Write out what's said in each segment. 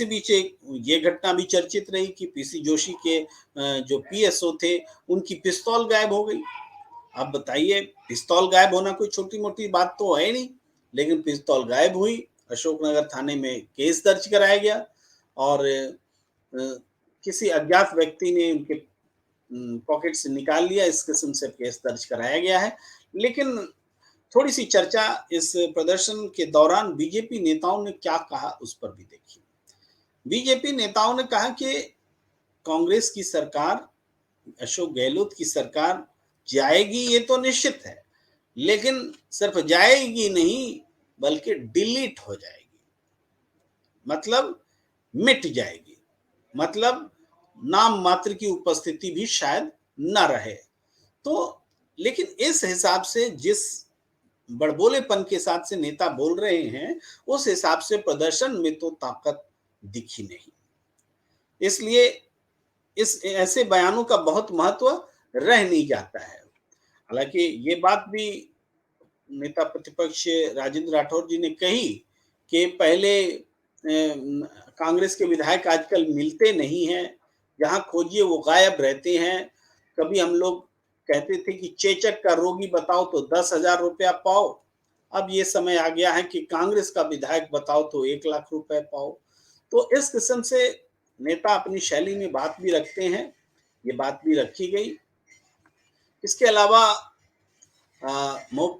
इसी बीच एक ये घटना भी चर्चित रही कि पीसी जोशी के जो पीएसओ थे, उनकी पिस्तौल गायब हो गई। अब बताइए, पिस्तौल गायब होना कोई छोटी-मोटी बात तो है नहीं, लेकिन पिस्तौल गायब हुई, अशोकनगर थाने में केस दर्ज कराया गया और किसी अज्ञात व्यक्ति ने उनके पॉकेट से निकाल लिया, इस किस्म से केस दर्ज कराया गया है। लेकिन थोड़ी-सी चर्चा इस प्रदर्शन के दौरान बीजेपी नेताओं ने क्या कहा, उस पर भी देखिए। बीजेपी नेताओं ने कहा कि कांग्रेस की सरकार, अशोक गहलोत की सरकार जाएगी ये तो निश्चित है, लेकिन सिर्फ जाएगी नहीं बल्कि डिलीट हो जाएगी, मतलब मिट जाएगी, मतलब नाम मात्र की उपस्थिति भी शायद न रहे। तो लेकिन इस हिसाब से जिस बड़बोलेपन के साथ से नेता बोल रहे हैं, उस हिसाब से प्रदर्शन में तो ताकत दिखी नहीं। इसलिए इस ऐसे बयानों का बहुत महत्व रह नहीं जाता है। हालाँकि ये बात भी नेता प्रतिपक्ष राजेंद्र राठौर जी ने कही कि पहले कांग्रेस के विधायक आजकल मिलते नहीं हैं, जहाँ खोजिए वो गायब रहते हैं। कभी हम लोग कहते थे कि चेचक का रोगी बताओ तो 10,000 रुपया पाओ, अब ये समय आ गया है कि कांग्रेस का विधायक बताओ तो 1 लाख रुपए पाओ। तो इस किस्म से नेता अपनी शैली में बात भी रखते हैं, ये बात भी रखी गई। इसके अलावा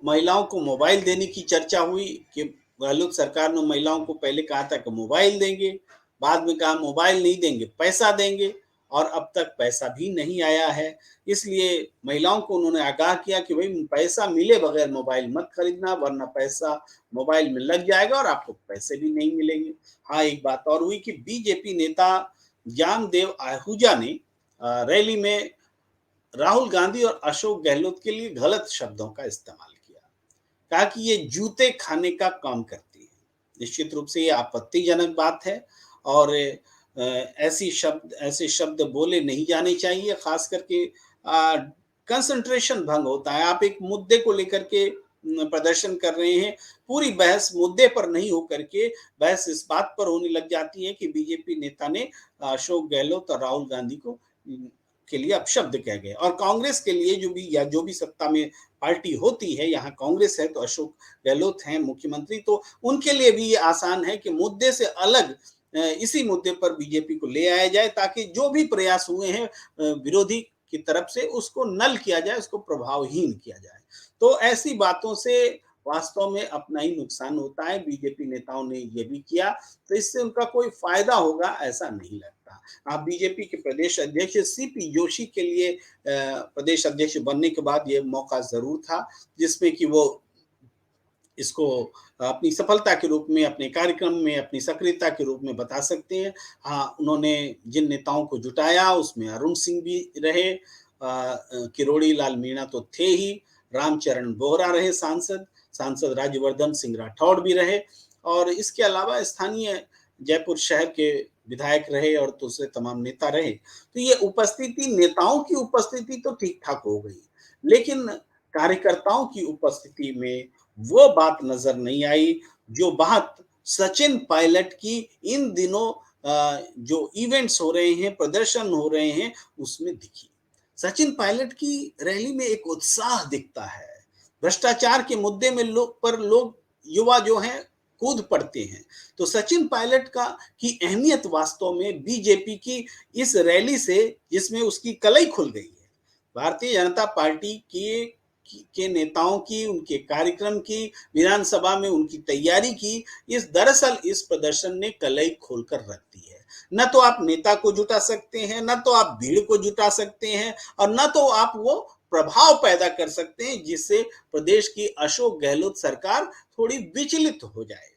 महिलाओं को मोबाइल देने की चर्चा हुई कि गहलोत सरकार ने महिलाओं को पहले कहा था कि मोबाइल देंगे, बाद में कहा मोबाइल नहीं देंगे, पैसा देंगे और अब तक पैसा भी नहीं आया है। इसलिए महिलाओं को उन्होंने आगाह किया कि भाई पैसा मिले बगैर मोबाइल मत खरीदना, वरना पैसा मोबाइल में लग जाएगा और आपको पैसे भी नहीं मिलेंगे। हाँ, एक बात और हुई कि बीजेपी नेता ज्ञानदेव आहूजा ने रैली में राहुल गांधी और अशोक गहलोत के लिए गलत शब्दों का इस्तेमाल किया। कहा कि ये जूते खाने का काम करती है। निश्चित रूप से ये आपत्तिजनक बात है और ऐसे शब्द बोले नहीं जाने चाहिए, खास करके कंसंट्रेशन भंग होता है। आप एक मुद्दे को लेकर के प्रदर्शन कर रहे हैं, पूरी बहस मुद्दे पर नहीं होकर के बहस इस बात पर होने लग जाती है कि बीजेपी नेता ने अशोक गहलोत और राहुल गांधी को के लिए अपशब्द कह गए। और कांग्रेस के लिए जो भी सत्ता में पार्टी होती है, यहाँ कांग्रेस है तो अशोक गहलोत हैं मुख्यमंत्री, तो उनके लिए भी ये आसान है कि मुद्दे से अलग इसी मुद्दे पर बीजेपी को ले आया जाए, ताकि जो भी प्रयास हुए हैं विरोधी की तरफ से उसको नल किया जाए, उसको प्रभावहीन किया जाए। तो ऐसी बातों से वास्तव में अपना ही नुकसान होता है। बीजेपी नेताओं ने ये भी किया, तो इससे उनका कोई फायदा होगा ऐसा नहीं लगता। आप बीजेपी के प्रदेश अध्यक्ष सीपी जोशी के लिए प्रदेश अध्यक्ष बनने के बाद ये मौका जरूर था, जिसमें कि वो इसको अपनी सफलता के रूप में, अपने कार्यक्रम में, अपनी सक्रियता के रूप में बता सकते हैं। हाँ, उन्होंने जिन नेताओं को जुटाया उसमें अरुण सिंह भी रहे, किरोड़ी लाल मीणा तो थे ही, रामचरण बोहरा रहे सांसद, सांसद राज्यवर्धन सिंह राठौड़ भी रहे और इसके अलावा स्थानीय जयपुर शहर के विधायक रहे और दूसरे तमाम नेता रहे। तो ये उपस्थिति, नेताओं की उपस्थिति तो ठीक-ठाक हो गई, लेकिन कार्यकर्ताओं की उपस्थिति में वो बात नजर नहीं आई, जो बात सचिन पायलट की इन दिनों जो इवेंट्स हो रहे हैं, प्रदर्शन हो रहे हैं, उसमें दिखी। सचिन पायलट की रैली में एक उत्साह दिखता है। भ्रष्टाचार के मुद्दे में लोग युवा जो हैं कूद पड़ते हैं। तो सचिन पायलट की अहमियत वास्तव में बीजेपी की इस रैली से, जिसमें उसकी कलई खुल गई है। भारतीय जनता पार्टी के नेताओं की, उनके कार्यक्रम की, विधानसभा में उनकी तैयारी की, दरअसल इस प्रदर्शन ने कलई खोलकर रख दी है। न तो आप नेता को जुटा सकते हैं, न तो आप भीड़ को जुटा सकते हैं और न तो आप वो प्रभाव पैदा कर सकते हैं जिससे प्रदेश की अशोक गहलोत सरकार थोड़ी विचलित हो जाए।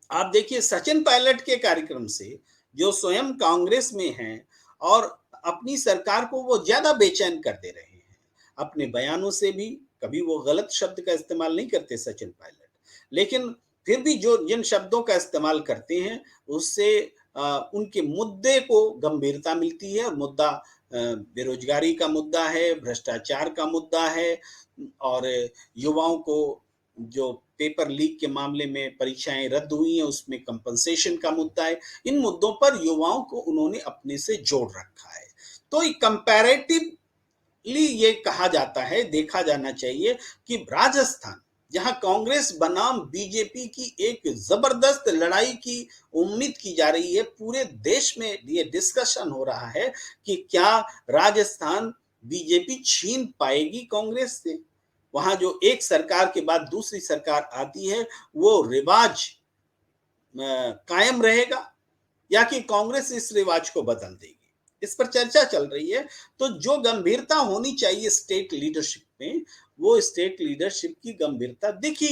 आप देखिए, सचिन पायलट के कार्यक्रम से जो स्वयं कांग्रेस में हैं और अपनी सरकार को वो ज्यादा बेचैन कर दे रहे हैं। अपने बयानों से भी कभी वो गलत शब्द का इस्तेमाल नहीं करते सचिन पायलट, लेकिन फिर भी जो जिन शब्दों का इस्तेमाल करते हैं उससे उनके मुद्दे को गंभीरता मिलती है। और मुद्दा बेरोजगारी का मुद्दा है, भ्रष्टाचार का मुद्दा है और युवाओं को जो पेपर लीक के मामले में परीक्षाएँ रद्द हुई हैं, उसमें कंपनसेशन का मुद्दा है। इन मुद्दों पर युवाओं को उन्होंने अपने से जोड़ रखा है। तो कंपैरेटिवली ये कहा जाता है, देखा जाना चाहिए कि राजस्थान, जहां कांग्रेस बनाम बीजेपी की एक जबरदस्त लड़ाई की उम्मीद की जा रही है, पूरे देश में ये डिस्कशन हो रहा है कि क्या राजस्थान बीजेपी छीन पाएगी कांग्रेस से। वहां जो एक सरकार के बाद दूसरी सरकार आती है, वो रिवाज कायम रहेगा या कि कांग्रेस इस रिवाज को बदल देगी। इस पर चर्चा चल रही है। तो जो गंभीरता होनी चाहिए स्टेट लीडरशिप में, वो स्टेट लीडरशिप की गंभीरता दिखी